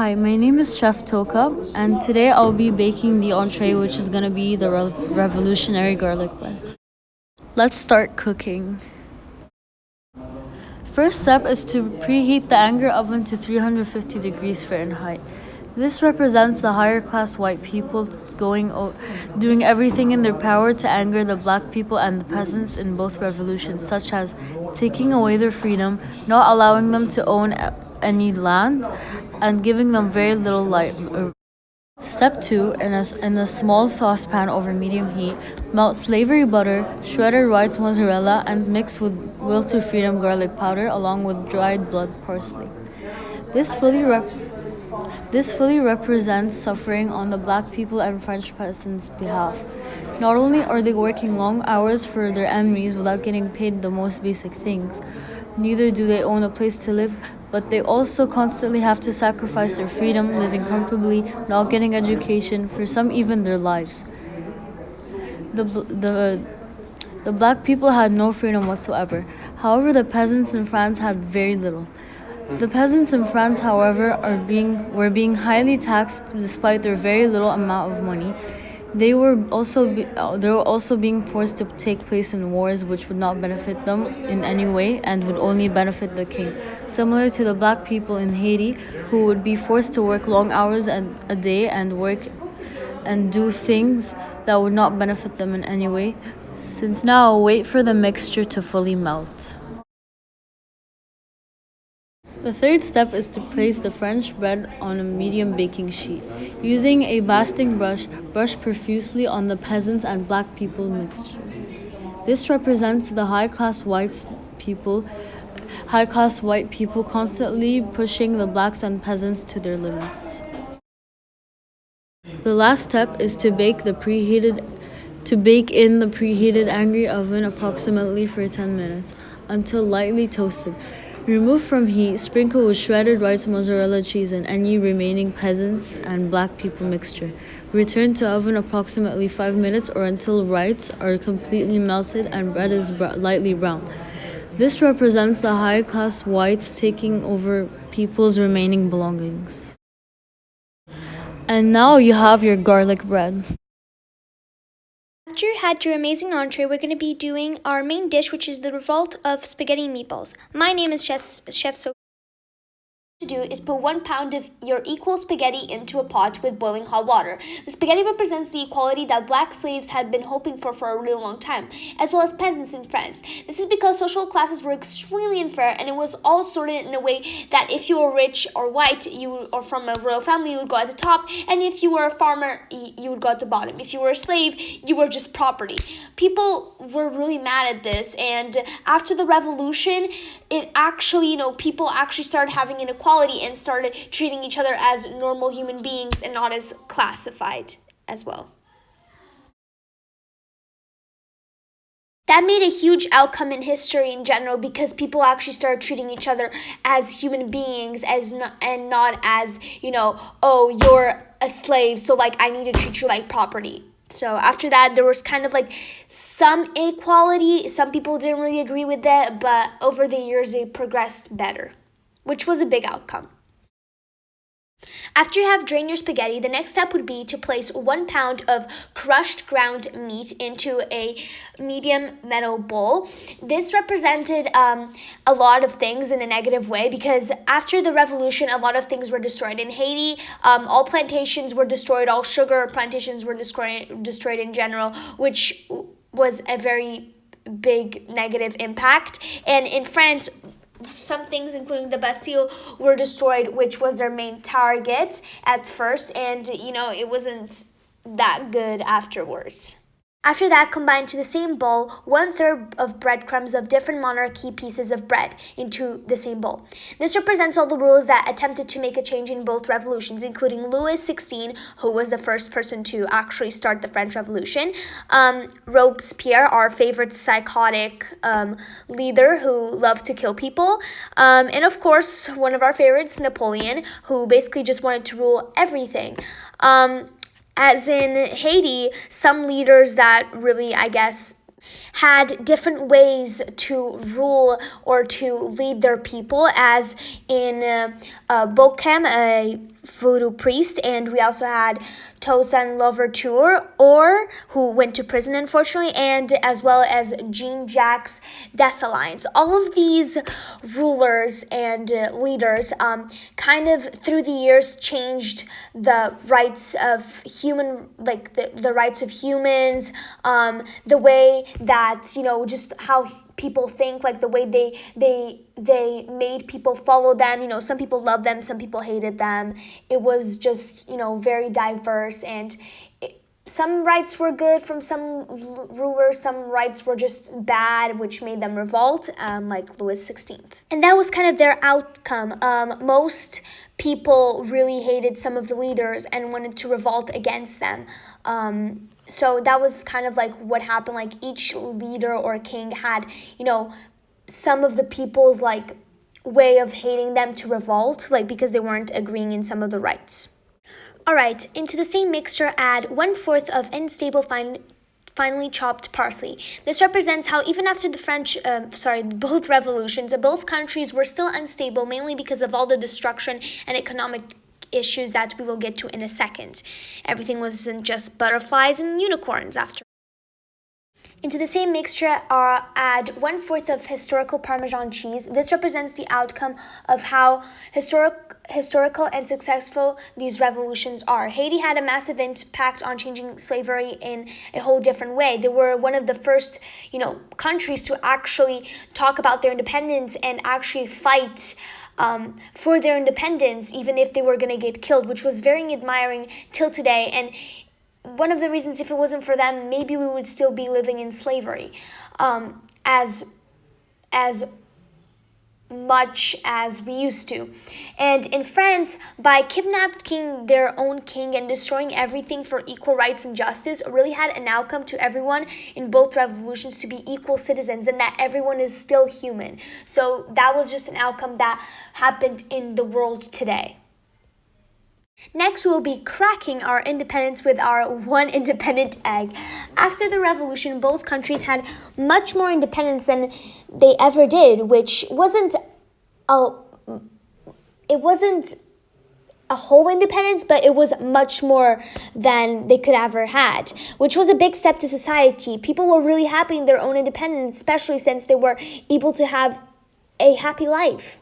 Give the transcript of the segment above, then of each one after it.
Hi, my name is Chef Toka, and today I'll be baking the entree, which is going to be the revolutionary garlic bread. Let's start cooking. First step is to preheat the Anger oven to 350 degrees Fahrenheit. This represents the higher class white people doing everything in their power to anger the black people and the peasants in both revolutions, such as taking away their freedom, not allowing them to own any land, and giving them very little light. Step 2, in a small saucepan over medium heat, melt slavery butter, shredded white mozzarella, and mix with Will to Freedom garlic powder along with dried blood parsley. This fully represents suffering on the black people and French peasants' behalf. Not only are they working long hours for their enemies without getting paid the most basic things, neither do they own a place to live, but they also constantly have to sacrifice their freedom, living comfortably, not getting education, for some even their lives. The black people had no freedom whatsoever. However, the peasants in France had very little. The peasants in France, however, were being highly taxed despite their very little amount of money. They were also being forced to take place in wars which would not benefit them in any way and would only benefit the king, similar to the black people in Haiti, who would be forced to work long hours a day and work and do things that would not benefit them in any way. Since now, wait for the mixture to fully melt. The third step is to place the French bread on a medium baking sheet. Using a basting brush, brush profusely on the peasants and black people mixture. This represents the high-class white people constantly pushing the blacks and peasants to their limits. The last step is to bake in the preheated angry oven approximately for 10 minutes until lightly toasted. Remove from heat, sprinkle with shredded white mozzarella cheese and any remaining peasants and black people mixture. Return to oven approximately 5 minutes or until whites are completely melted and bread is lightly brown. This represents the high-class whites taking over people's remaining belongings. And now you have your garlic bread. After you had your amazing entree, we're going to be doing our main dish, which is the revolt of spaghetti and meatballs. My name is Chef So. To do is put 1 pound of your equal spaghetti into a pot with boiling hot water. The spaghetti represents the equality that black slaves had been hoping for a really long time, as well as peasants in France. This is because social classes were extremely unfair, and it was all sorted in a way that if you were rich or white, or from a royal family, you would go at the top, and if you were a farmer, you would go at the bottom. If you were a slave, you were just property. People were really mad at this, and after the revolution, people actually started having inequality and started treating each other as normal human beings and not as classified as well. That made a huge outcome in history in general because people actually started treating each other as human beings and not as, oh, you're a slave, so I need to treat you like property. So after that, there was kind of some equality. Some people didn't really agree with that, but over the years, it progressed better, which was a big outcome. After you have drained your spaghetti, the next step would be to place 1 pound of crushed ground meat into a medium metal bowl. This represented a lot of things in a negative way because after the revolution, a lot of things were destroyed. In Haiti, all plantations were destroyed, all sugar plantations were destroyed in general, which was a very big negative impact. And in France, some things, including the Bastille, were destroyed, which was their main target at first, and it wasn't that good afterwards. After that, combine to the same bowl 1/3 of breadcrumbs of different monarchy pieces of bread into the same bowl. This represents all the rulers that attempted to make a change in both revolutions, including Louis XVI, who was the first person to actually start the French Revolution, Robespierre, our favorite psychotic leader who loved to kill people, and of course, one of our favorites, Napoleon, who basically just wanted to rule everything. As in Haiti, some leaders that really, had different ways to rule or to lead their people, as in Bokem, voodoo priest, and we also had Toussaint Louverture, or who went to prison unfortunately, and as well as Jean-Jacques Dessalines. All of these rulers and leaders kind of through the years changed the rights of human, like the rights of humans, the way that, just how people think, like the way they made people follow them. Some people loved them, some people hated them. It was just, very diverse, and some rights were good from some rulers, some rights were just bad, which made them revolt, like Louis XVI. And that was kind of their outcome. Most people really hated some of the leaders and wanted to revolt against them. So that was kind of like what happened. Like each leader or king had, some of the people's like way of hating them to revolt, like because they weren't agreeing in some of the rights. All right, into the same mixture, add 1/4 of unstable finely chopped parsley. This represents how even after both revolutions, both countries were still unstable, mainly because of all the destruction and economic issues that we will get to in a second. Everything wasn't just butterflies and unicorns after. Into the same mixture, add 1/4 of historical Parmesan cheese. This represents the outcome of how historical and successful these revolutions are. Haiti had a massive impact on changing slavery in a whole different way. They were one of the first, countries to actually talk about their independence and actually fight for their independence, even if they were going to get killed, which was very admiring till today. And one of the reasons, if it wasn't for them, maybe we would still be living in slavery, as much as we used to. And in France, by kidnapping their own king and destroying everything for equal rights and justice, really had an outcome to everyone in both revolutions to be equal citizens, and that everyone is still human. So that was just an outcome that happened in the world today. Next, we'll be cracking our independence with our one independent egg. After the revolution, both countries had much more independence than they ever did, which wasn't a whole independence, but it was much more than they could ever had, which was a big step to society. People were really happy in their own independence, especially since they were able to have a happy life.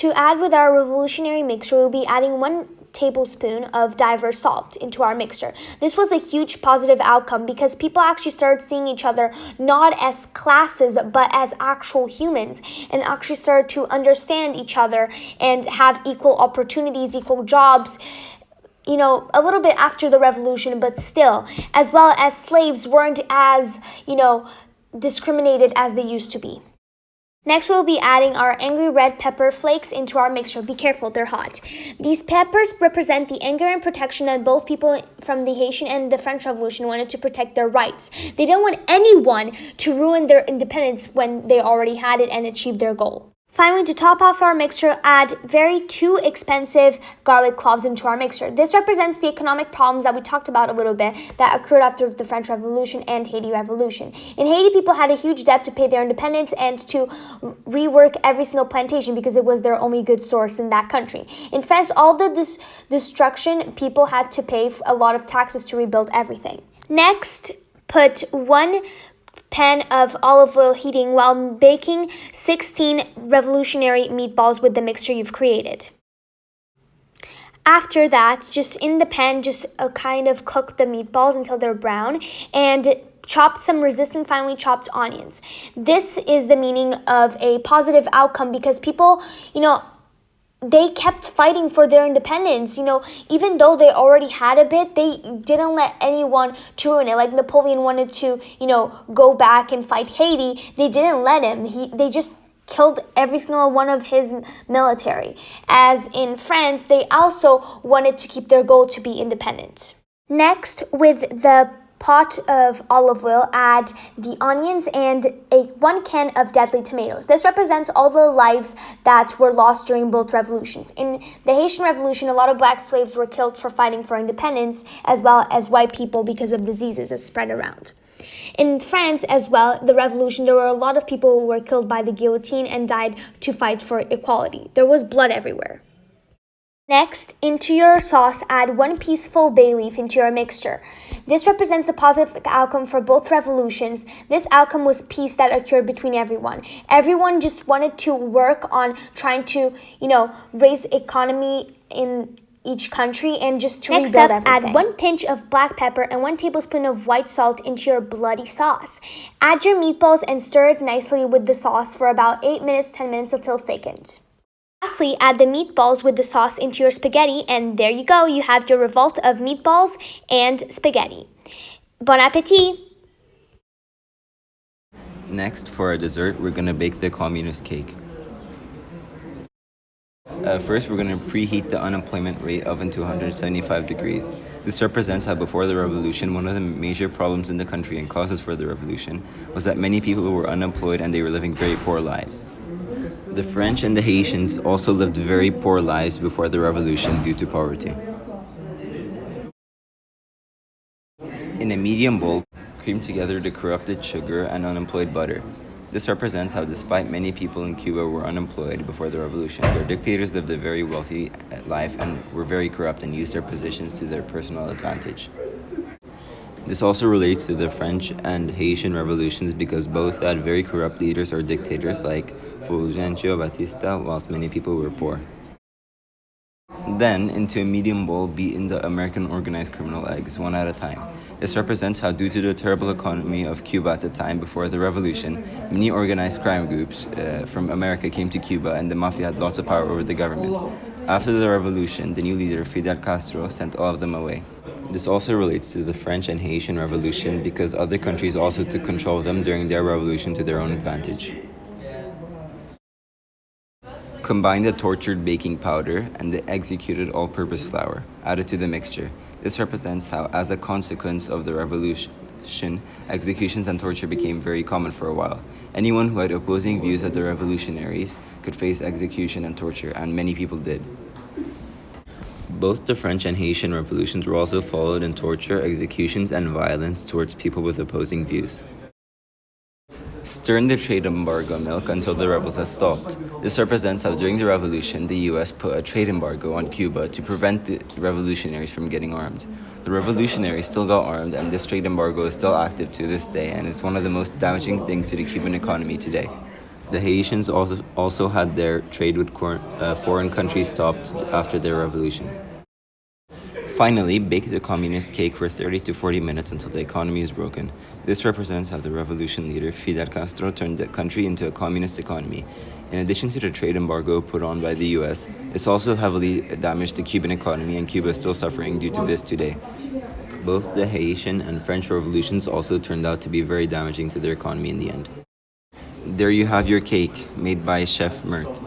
To add with our revolutionary mixture, we'll be adding 1 tablespoon of diverse salt into our mixture. This was a huge positive outcome because people actually started seeing each other not as classes but as actual humans, and actually started to understand each other and have equal opportunities, equal jobs, a little bit after the revolution, but still, as well as slaves weren't as, discriminated as they used to be. Next, we'll be adding our angry red pepper flakes into our mixture. Be careful, they're hot. These peppers represent the anger and protection that both people from the Haitian and the French Revolution wanted to protect their rights. They didn't want anyone to ruin their independence when they already had it and achieved their goal. Finally, to top off our mixture, add very too expensive garlic cloves into our mixture. This represents the economic problems that we talked about a little bit that occurred after the French Revolution and Haiti Revolution. In Haiti, people had a huge debt to pay their independence and to rework every single plantation because it was their only good source in that country. In France, all the destruction, people had to pay a lot of taxes to rebuild everything. Next, put 1 pan of olive oil heating while baking 16 revolutionary meatballs with the mixture you've created. After that, just in the pan, just kind of cook the meatballs until they're brown, and chop some resistant finely chopped onions. This is the meaning of a positive outcome because people, they kept fighting for their independence. Even though they already had a bit, they didn't let anyone to ruin it. Like Napoleon wanted to, go back and fight Haiti. They didn't let him. They just killed every single one of his military. As in France, they also wanted to keep their goal to be independent. Next, with the pot of olive oil, add the onions and 1 can of deadly tomatoes. This represents all the lives that were lost during both revolutions. In the Haitian Revolution, a lot of black slaves were killed for fighting for independence, as well as white people because of diseases that spread around. In France as well, the revolution, there were a lot of people who were killed by the guillotine and died to fight for equality. There was blood everywhere. Next, into your sauce, add one peaceful bay leaf into your mixture. This represents the positive outcome for both revolutions. This outcome was peace that occurred between everyone. Everyone just wanted to work on trying to, raise economy in each country and just to Next rebuild up, everything. add 1 pinch of black pepper and 1 tablespoon of white salt into your bloody sauce. Add your meatballs and stir it nicely with the sauce for about 8 minutes, 10 minutes until thickened. Lastly, add the meatballs with the sauce into your spaghetti, and there you go, you have your revolt of meatballs and spaghetti. Bon appetit! Next, for our dessert, we're gonna bake the communist cake. First, we're gonna preheat the unemployment rate oven to 175 degrees. This represents how before the revolution, one of the major problems in the country and causes for the revolution was that many people were unemployed and they were living very poor lives. The French and the Haitians also lived very poor lives before the revolution due to poverty. In a medium bowl, cream together the corrupted sugar and unemployed butter. This represents how despite many people in Cuba were unemployed before the revolution, their dictators lived a very wealthy life and were very corrupt and used their positions to their personal advantage. This also relates to the French and Haitian revolutions because both had very corrupt leaders or dictators like Fulgencio Batista, whilst many people were poor. Then, into a medium bowl, beat in the American organized criminal eggs, one at a time. This represents how, due to the terrible economy of Cuba at the time before the revolution, many organized crime groups from America came to Cuba and the mafia had lots of power over the government. After the revolution, the new leader, Fidel Castro, sent all of them away. This also relates to the French and Haitian Revolution because other countries also took control of them during their revolution to their own advantage. Combine the tortured baking powder and the executed all-purpose flour added to the mixture. This represents how, as a consequence of the revolution, executions and torture became very common for a while. Anyone who had opposing views of the revolutionaries could face execution and torture, and many people did. Both the French and Haitian revolutions were also followed in torture, executions, and violence towards people with opposing views. Stir in the trade embargo milk until the rebels had stopped. This represents how during the revolution, the US put a trade embargo on Cuba to prevent the revolutionaries from getting armed. The revolutionaries still got armed, and this trade embargo is still active to this day and is one of the most damaging things to the Cuban economy today. The Haitians also had their trade with foreign countries stopped after their revolution. Finally, bake the communist cake for 30 to 40 minutes until the economy is broken. This represents how the revolution leader Fidel Castro turned the country into a communist economy. In addition to the trade embargo put on by the US, this also heavily damaged the Cuban economy, and Cuba is still suffering due to this today. Both the Haitian and French revolutions also turned out to be very damaging to their economy in the end. There you have your cake, made by Chef Mert.